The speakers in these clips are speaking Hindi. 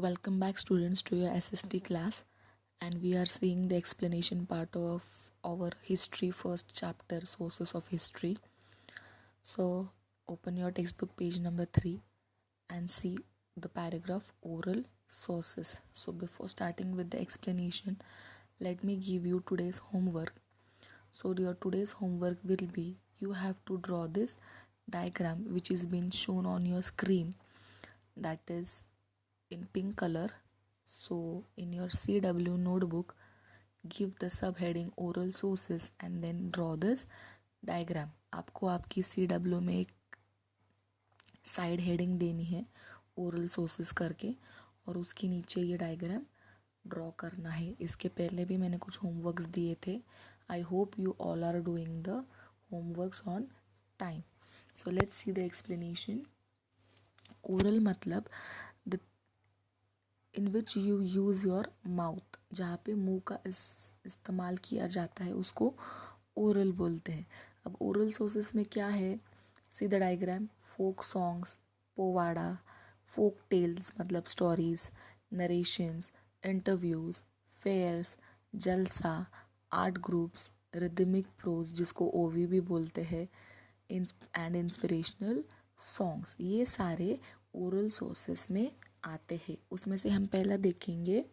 Welcome back students to your SST class, and we are seeing the explanation part of our history first chapter, sources of history. So open your textbook page number 3 and see the paragraph oral sources. So before starting with the explanation, let me give you today's homework. So your today's homework will be you have to draw this diagram which is being shown on your screen, that is in pink color. So in your CW notebook, give the subheading oral sources and then draw this diagram. आपको आपकी CW में एक साइड हेडिंग देनी है ओरल सोर्सेस करके, और उसके नीचे ये डायग्राम ड्रॉ करना है. इसके पहले भी मैंने कुछ होमवर्क्स दिए थे. I hope you all are doing the homeworks on time. So let's see the explanation. Oral मतलब the in which you use your mouth, जहाँ पे मुंह का इस्तेमाल किया जाता है उसको ओरल बोलते हैं. अब ओरल सोर्सेस में क्या है, see the diagram. Folk songs, powada, folk tales मतलब stories, narrations, interviews, fairs, jalsa, art groups, rhythmic prose जिसको ओवी भी बोलते हैं, एंड इंस्पिरेशनल सॉन्ग्स. ये सारे ओरल सोर्सेस में आते हैं. उसमें से हम पहला देखेंगे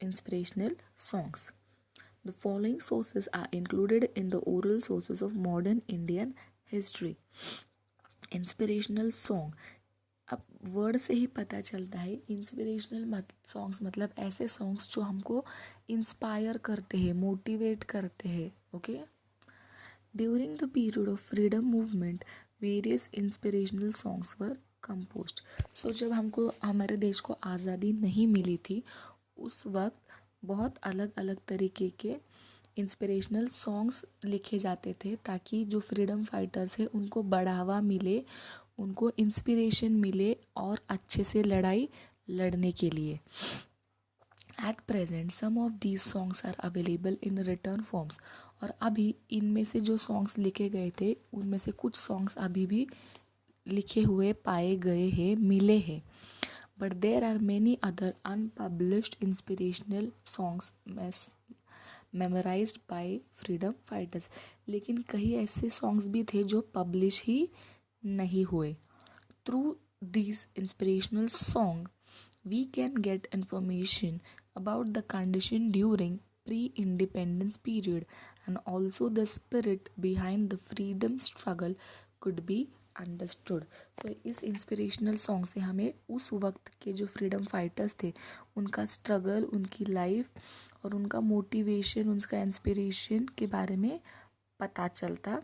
inspirational songs. The following sources are included in the oral sources of modern Indian history. Inspirational song, अब वर्ड से ही पता चलता है इंस्पिरेशनल सॉन्ग्स मतलब ऐसे सॉन्ग्स जो हमको इंस्पायर करते हैं, मोटिवेट करते हैं. Okay. During the period of freedom movement various inspirational songs were composed. So जब हमको हमारे देश को आज़ादी नहीं मिली थी उस वक्त बहुत अलग अलग तरीके के इंस्पिरेशनल सॉन्ग्स लिखे जाते थे ताकि जो फ्रीडम फाइटर्स हैं उनको बढ़ावा मिले, उनको इंस्पिरेशन मिले और अच्छे से लड़ाई लड़ने के लिए. At present, some of these songs are available in written forms. और अभी इनमें से जो सॉन्ग्स लिखे गए थे उनमें से कुछ सॉन्ग्स अभी भी लिखे हुए पाए गए हैं, मिले हैं. But there are many other unpublished inspirational songs memorised by freedom fighters. लेकिन कई ऐसे सॉन्ग्स भी थे जो पब्लिश ही नहीं हुए. Through these inspirational song we can get information about the condition during pre-independence period, and also the spirit behind the freedom struggle could be understood. So इस इंस्पिरेशनल सॉन्ग से हमें उस वक्त के जो फ्रीडम फाइटर्स थे उनका स्ट्रगल, उनकी लाइफ और उनका मोटिवेशन, उनका इंस्पिरेशन के बारे में पता चलता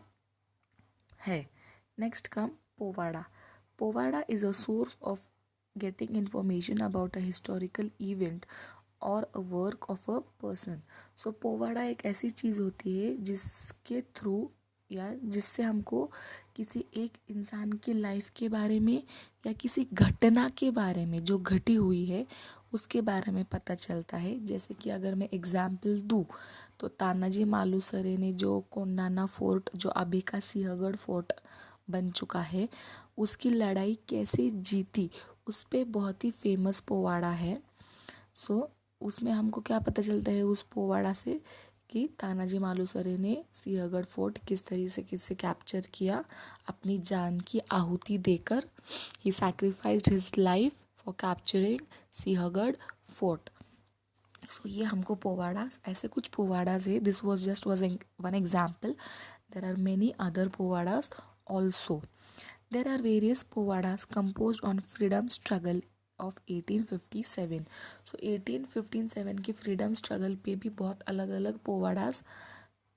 है. Next come powada. Povada is a source of getting information about a historical event or a work of a person. So powada एक ऐसी चीज़ होती है जिसके थ्रू या जिससे हमको किसी एक इंसान की लाइफ के बारे में या किसी घटना के बारे में जो घटी हुई है उसके बारे में पता चलता है. जैसे कि अगर मैं एग्जाम्पल दूँ तो तानाजी मालुसरे ने जो कोंडाना फोर्ट, जो अभी का सिंहगढ़ फोर्ट बन चुका है, उसकी लड़ाई कैसे जीती उस पर बहुत ही फेमस पोवाड़ा है. सो उसमें हमको क्या पता चलता है उस पोवाड़ा से कि तानाजी मालुसरे ने सिंहगढ़ फोर्ट किस तरीके से कैप्चर किया, अपनी जान की आहुति देकर. He sacrificed his life for capturing Sinhagad fort. So ये हमको पोवाड़ास, ऐसे कुछ पोवाड़ास है. This was one example. There are many other powadas also. There are various povadas composed on freedom struggle of 1857. So 1857 की फ्रीडम स्ट्रगल पे भी बहुत अलग अलग पोवाडास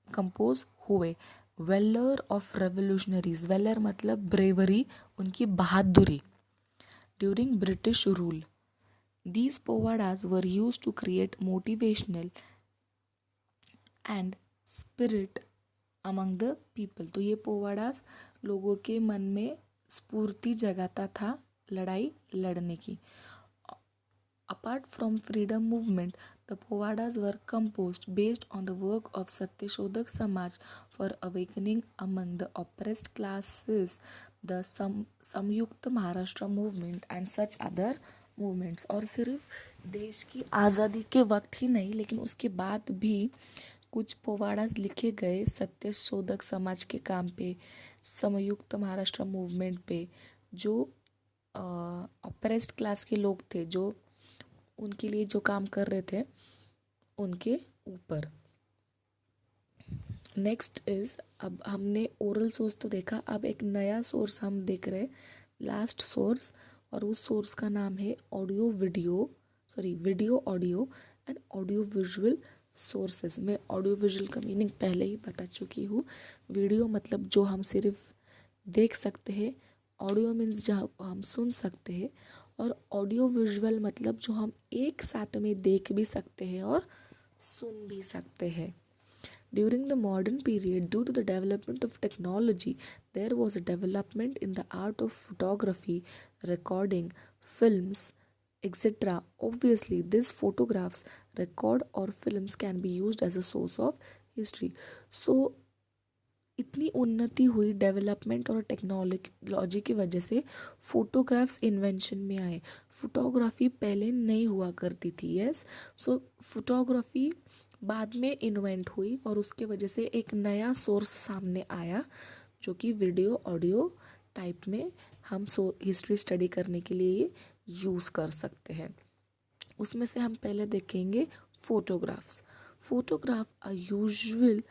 कंपोज हुए. वेलर ऑफ रेवोल्यूशनरीज, वेलर मतलब ब्रेवरी, उनकी बहादुरी during British rule. These povadas were used to create motivational and spirit among the people. तो ये पोवाडास लोगों के मन में स्फूर्ति जगाता था लड़ाई लड़ने की. Apart from freedom movement the powadas were composed based on the work of Satyashodhak Samaj for awakening among the oppressed classes, the Samyukta Maharashtra movement and such other movements, और सिर्फ देश की आज़ादी के वक्त ही नहीं लेकिन उसके बाद भी कुछ पोवाड़ा लिखे गए सत्य शोधक समाज के काम पे, संयुक्त महाराष्ट्र मूवमेंट पे, जो ऑप्रेस्ड क्लास के लोग थे, जो उनके लिए जो काम कर रहे थे उनके ऊपर। नेक्स्ट इज, अब हमने ओरल सोर्स तो देखा, अब एक नया सोर्स हम देख रहे हैं, लास्ट सोर्स, और उस सोर्स का नाम है video audio and audio visual sources. मैं ऑडियो विजुअल का मीनिंग पहले ही बता चुकी हूँ। वीडियो मतलब जो हम सिर्फ देख सकते हैं, ऑडियो मीन्स जहाँ हम सुन सकते हैं, और ऑडियो विजुअल मतलब जो हम एक साथ में देख भी सकते हैं और सुन भी सकते हैं। During the modern period, due to the development of technology, there was a development in the art of photography, recording, films, etc. Obviously, these photographs, record or films can be used as a source of history. So, इतनी उन्नति हुई डेवलपमेंट और टेक्नोलॉजी की वजह से फोटोग्राफ्स इन्वेंशन में आए। फोटोग्राफी पहले नहीं हुआ करती थी, यस। सो फोटोग्राफी बाद में इन्वेंट हुई और उसके वजह से एक नया सोर्स सामने आया जो कि वीडियो ऑडियो टाइप में हम हिस्ट्री स्टडी करने के लिए यूज़ कर सकते हैं। उसमें से हम पहले देखेंगे photographs. Photograph a usual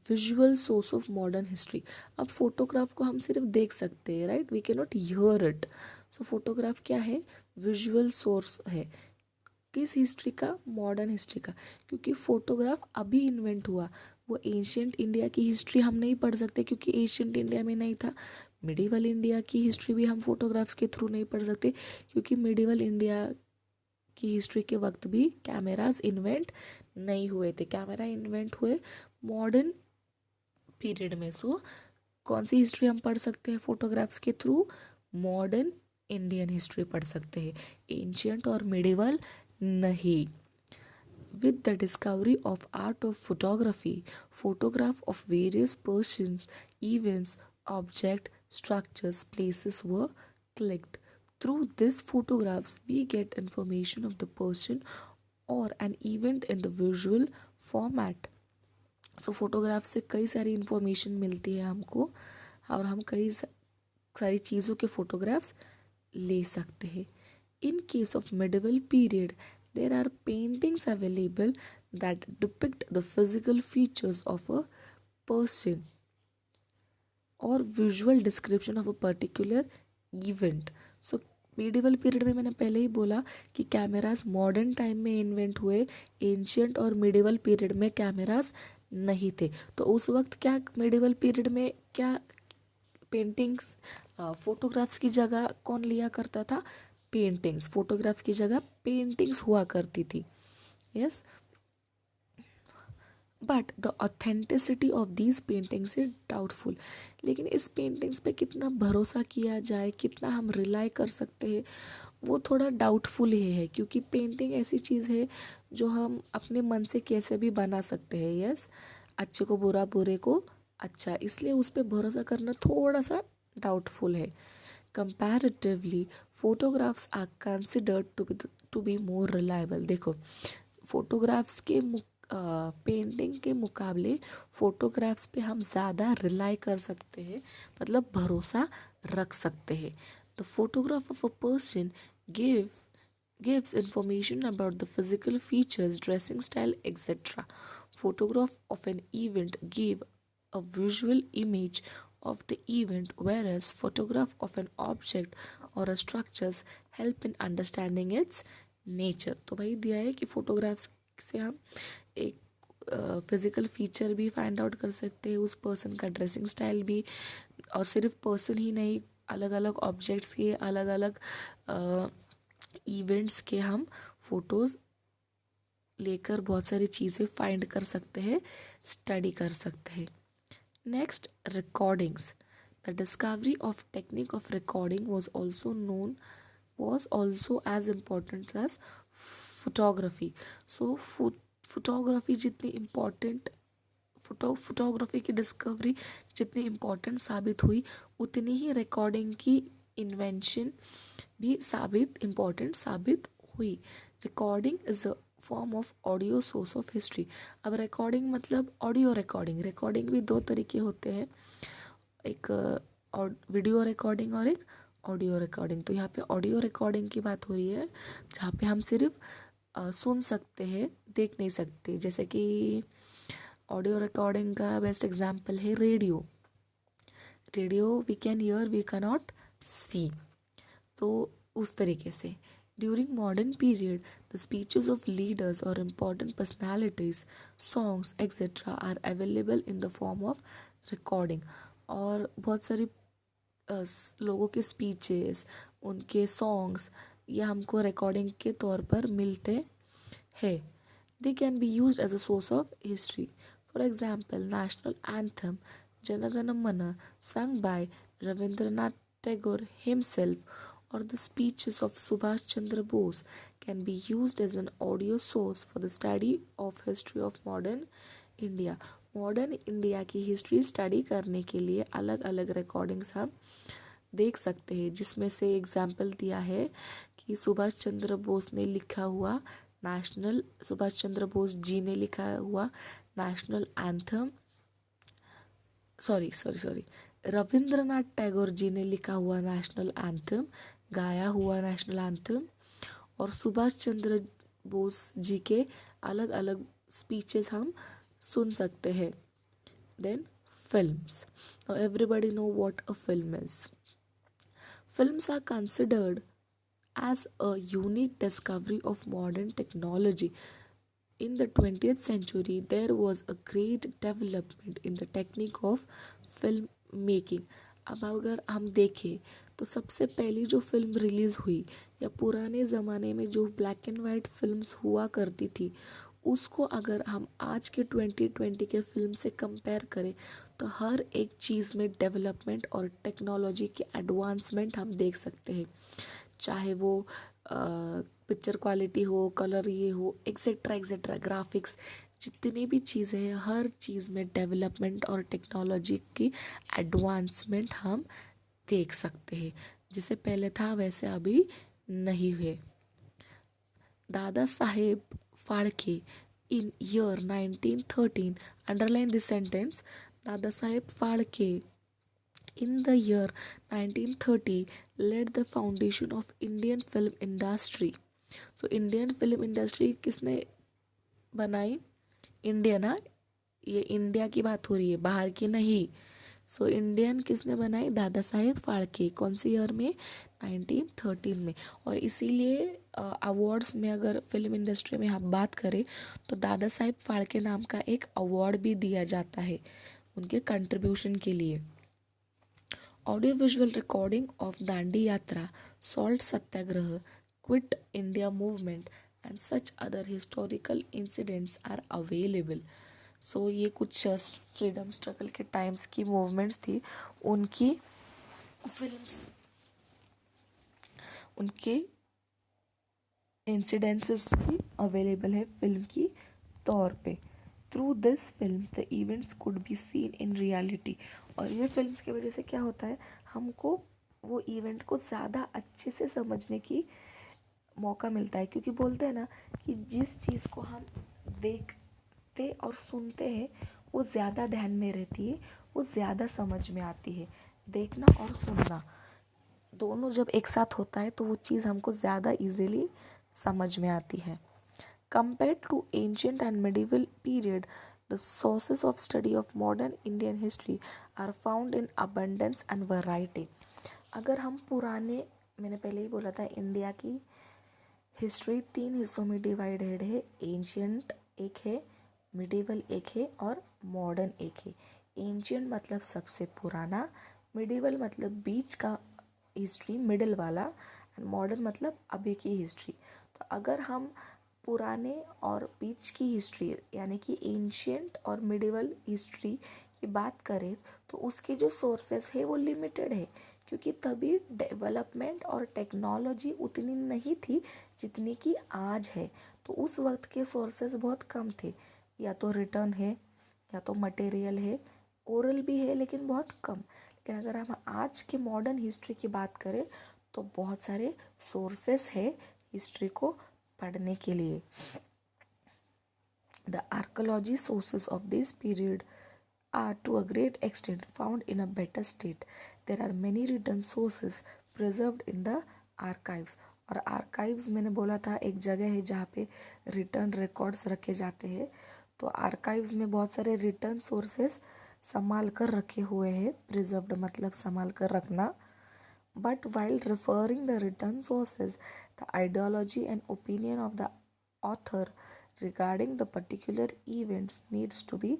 visual source of modern history. अब फोटोग्राफ को हम सिर्फ देख सकते हैं, right, we can not hear it. So photograph क्या है? विजुअल सोर्स है। किस हिस्ट्री का? मॉडर्न हिस्ट्री का। क्योंकि फोटोग्राफ अभी इन्वेंट हुआ, वो एंशियंट इंडिया की हिस्ट्री हम नहीं पढ़ सकते क्योंकि एंशियंट इंडिया में नहीं था। मिडिवल इंडिया की हिस्ट्री भी हम फोटोग्राफ्स के थ्रू नहीं पढ़ सकते क्योंकि मिडिवल इंडिया की हिस्ट्री के वक्त भी कैमरास इन्वेंट नहीं हुए थे। कैमरा इन्वेंट हुए मॉडर्न पीरियड में। सो कौन सी हिस्ट्री हम पढ़ सकते हैं फोटोग्राफ्स के थ्रू? मॉडर्न इंडियन हिस्ट्री पढ़ सकते हैं, एंशियंट और मिडिवल नहीं। With the discovery of art of photography, photograph of various persons, events, objects, structures, places were clicked. Through these photographs, we get information of the person or an event in the visual format. So photograph से कई सारी इंफॉर्मेशन मिलती है हमको और हम कई सारी चीज़ों के फोटोग्राफ्स ले सकते हैं। In case of medieval period, there are paintings available that depict the physical features of a person or visual description of a particular event. So medieval period में मैंने पहले ही बोला कि कैमरास मॉडर्न टाइम में इन्वेंट हुए, एंशियंट और मिडिवल पीरियड में कैमरास नहीं थे। तो उस वक्त क्या मिडिवल पीरियड में क्या पेंटिंग्स फोटोग्राफ्स की जगह कौन लिया करता था? पेंटिंग्स। फोटोग्राफ्स की जगह पेंटिंग्स हुआ करती थी, yes. But the authenticity of these paintings is doubtful. लेकिन इस पेंटिंग्स पे कितना भरोसा किया जाए, कितना हम रिलाई कर सकते हैं, वो थोड़ा डाउटफुल ही है क्योंकि पेंटिंग ऐसी चीज़ है जो हम अपने मन से कैसे भी बना सकते हैं, यस। अच्छे को बुरा, बुरे को अच्छा, इसलिए उस पर भरोसा करना थोड़ा सा डाउटफुल है। Comparatively, photographs are considered to be more reliable. देखो, फोटोग्राफ्स के पेंटिंग के मुकाबले फोटोग्राफ्स पे हम ज़्यादा रिलाई कर सकते हैं, मतलब भरोसा रख सकते हैं। The photograph of a person gives information about the physical features, dressing style, etc. Photograph of an event give a visual image of the event, whereas photograph of an object or a structures help in understanding its nature. तो भाई दिया है कि फोटोग्राफ्स से हम एक फिजिकल फीचर भी फाइंड आउट कर सकते हैं, उस पर्सन का ड्रेसिंग स्टाइल भी, और सिर्फ पर्सन ही नहीं, अलग अलग ऑब्जेक्ट्स के, अलग अलग इवेंट्स के हम फोटोज़ लेकर बहुत सारी चीज़ें फाइंड कर सकते हैं, स्टडी कर सकते हैं। Next, recordings. The discovery of technique of recording was also as important as photography. So photography जितनी इम्पॉर्टेंट, फोटोग्राफी की डिस्कवरी जितनी इम्पॉर्टेंट साबित हुई, उतनी ही रिकॉर्डिंग की इन्वेंशन भी इम्पोर्टेंट साबित हुई. Recording is a form of audio source of history. अब रिकॉर्डिंग मतलब ऑडियो रिकॉर्डिंग. रिकॉर्डिंग भी दो तरीके होते हैं, एक वीडियो रिकॉर्डिंग और एक ऑडियो रिकॉर्डिंग. तो यहाँ पे ऑडियो रिकॉर्डिंग की बात हो रही है जहाँ पे हम सिर्फ सुन सकते हैं, देख नहीं सकते. जैसे कि ऑडियो रिकॉर्डिंग का बेस्ट एग्जांपल है radio. Radio we can hear, we can not see. तो उस तरीके से during modern period the speeches of leaders और important personalities, songs etcetera are available in the form of recording. और बहुत सारी लोगों के स्पीचेस, उनके सॉन्ग्स, ये हमको रिकॉर्डिंग के तौर पर मिलते हैं. They can be use as a source of history. For example national anthem Jana Gana मन sung by Rabindranath Tagore himself or the speeches of Subhash Chandra Bose can be used as an audio source for the study of history of modern India. Modern India की हिस्ट्री स्टडी करने के लिए अलग अलग रिकॉर्डिंग्स हम देख सकते हैं, जिसमें से एग्जाम्पल दिया है कि सुभाष चंद्र बोस ने लिखा हुआ सुभाष चंद्र बोस जी ने लिखा हुआ national anthem, sorry Rabindranath Tagore ji ने लिखा हुआ नेशनल एंथम, गाया हुआ नेशनल एंथम, और सुभाष चंद्र बोस जी के अलग अलग स्पीचेस हम सुन सकते हैं. Then films. Now everybody know what a film is. Films are considered as a unique discovery of modern technology. In the 20th century, there was a great development in the technique of film making. अब अगर हम देखें तो सबसे पहली जो फिल्म रिलीज़ हुई या पुराने ज़माने में जो ब्लैक एंड वाइट फिल्म्स हुआ करती थी, उसको अगर हम आज के 2020 के फिल्म से कंपेयर करें तो हर एक चीज़ में डेवलपमेंट और टेक्नोलॉजी की एडवांसमेंट हम देख सकते हैं. चाहे वो पिक्चर क्वालिटी हो, कलर ये हो, एक्सेट्रा एक्सेट्रा, ग्राफिक्स, जितनी भी चीज़ें हैं हर चीज़ में डेवलपमेंट और टेक्नोलॉजी की एडवांसमेंट हम देख सकते हैं. जैसे पहले था वैसे अभी नहीं हुए. Dada Saheb Phalke in year 1913, underline this sentence, Dada Saheb Phalke in the year 1930 led the foundation of Indian film industry. So Indian film industry किसने बनाई? इंडिया ना, ये इंडिया की बात हो रही है, बाहर की नहीं. सो इंडियन किसने बनाई? दादा साहेब फाळके. कौन से ईयर में? 1913 में. और इसीलिए अवार्ड्स में अगर फिल्म इंडस्ट्री में हम बात करें तो दादा साहेब फाळके नाम का एक अवार्ड भी दिया जाता है उनके कंट्रीब्यूशन के लिए. Audio visual recording of Dandi Yatra, salt Satyagraha, quit India movement and such other historical incidents are available. So ये कुछ फ्रीडम स्ट्रगल के टाइम्स की मूवमेंट्स थी, उनकी फिल्म्स, उनके इंसिडेंसेस भी अवेलेबल है फिल्म की तौर पे. Through this films the events could be seen in reality. और ये फिल्म्स की वजह से क्या होता है, हमको वो इवेंट को ज़्यादा अच्छे से समझने की मौका मिलता है. क्योंकि बोलते हैं ना कि जिस चीज़ को हम देखते और सुनते हैं वो ज़्यादा ध्यान में रहती है, वो ज़्यादा समझ में आती है. देखना और सुनना दोनों जब एक साथ होता है तो वो चीज़ हमको ज़्यादा इजीली समझ में आती है. Compared to ancient and medieval period, the sources of study of modern Indian history are found in abundance and variety. अगर हम पुराने, मैंने पहले ही बोला था इंडिया की हिस्ट्री 3 हिस्सों में डिवाइडेड है. एंशियंट एक है, मिडिवल एक है और मॉडर्न एक है. एंशियंट मतलब सबसे पुराना, मिडिवल मतलब बीच का हिस्ट्री, मिडिल वाला, एंड मॉडर्न मतलब अभी की हिस्ट्री. तो अगर हम पुराने और बीच की हिस्ट्री यानी कि एंशियंट और मिडिवल हिस्ट्री की बात करें तो उसके जो सोर्सेस है वो लिमिटेड है, क्योंकि तभी डेवलपमेंट और टेक्नोलॉजी उतनी नहीं थी जितनी कि आज है. तो उस वक्त के सोर्सेस बहुत कम थे, या तो रिटर्न है या तो मटेरियल है, ओरल भी है लेकिन बहुत कम. लेकिन अगर हम आज के मॉडर्न हिस्ट्री की बात करें तो बहुत सारे सोर्सेस है हिस्ट्री को पढ़ने के लिए. The archaeology sources of this period are to a great extent found in a better state. There are many written sources preserved in the archives. और आर्काइव्स मैंने बोला था एक जगह है जहाँ पे रिटर्न रिकॉर्ड्स रखे जाते हैं. तो आर्काइव्स में बहुत सारे रिटर्न सोर्सेस संभाल कर रखे हुए हैं. प्रिजर्व्ड मतलब संभाल कर रखना. But while referring the written sources, the ideology and opinion of the author regarding the particular events needs to be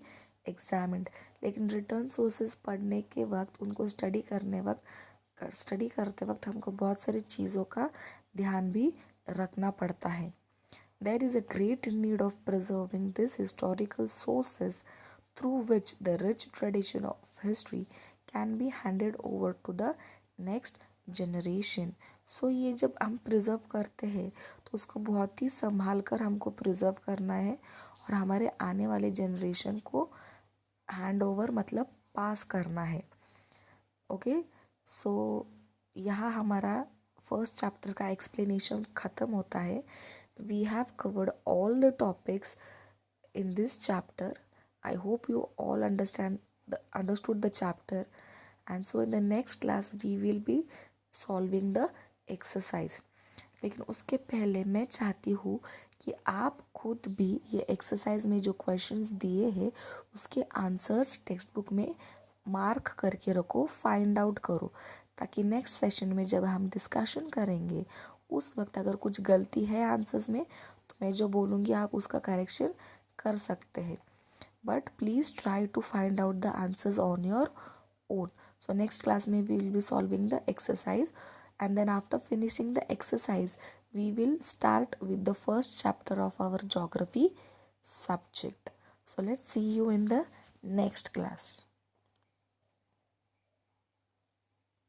examined. लेकिन रिटर्न सोर्सेज पढ़ने के वक्त उनको स्टडी करते वक्त हमको बहुत सारी चीज़ों का ध्यान भी रखना पड़ता है. There is a great need of preserving these historical sources through which the rich tradition of history can be handed over to the next generation. So ये जब हम प्रिजर्व करते हैं तो उसको बहुत ही संभाल कर हमको प्रिजर्व करना है और हमारे आने वाले जनरेशन को हैंड ओवर मतलब पास करना है. ओके, सो यहाँ हमारा फर्स्ट चैप्टर का एक्सप्लेनेशन ख़त्म होता है. We have covered all the topics in this chapter. I hope you all understood the chapter, and so in the next class we will be solving the exercise. लेकिन उसके पहले मैं चाहती हूँ कि आप खुद भी ये एक्सरसाइज में जो क्वेश्चंस दिए हैं उसके आंसर्स टेक्स्ट बुक में मार्क करके रखो, फाइंड आउट करो, ताकि नेक्स्ट सेशन में जब हम डिस्कशन करेंगे उस वक्त अगर कुछ गलती है आंसर्स में तो मैं जो बोलूँगी आप उसका करेक्शन कर सकते हैं. But please try to find out the answers on your own. So next class में we will be solving the exercise, and then after finishing the exercise we will start with the first chapter of our geography subject. So let's see you in the next class.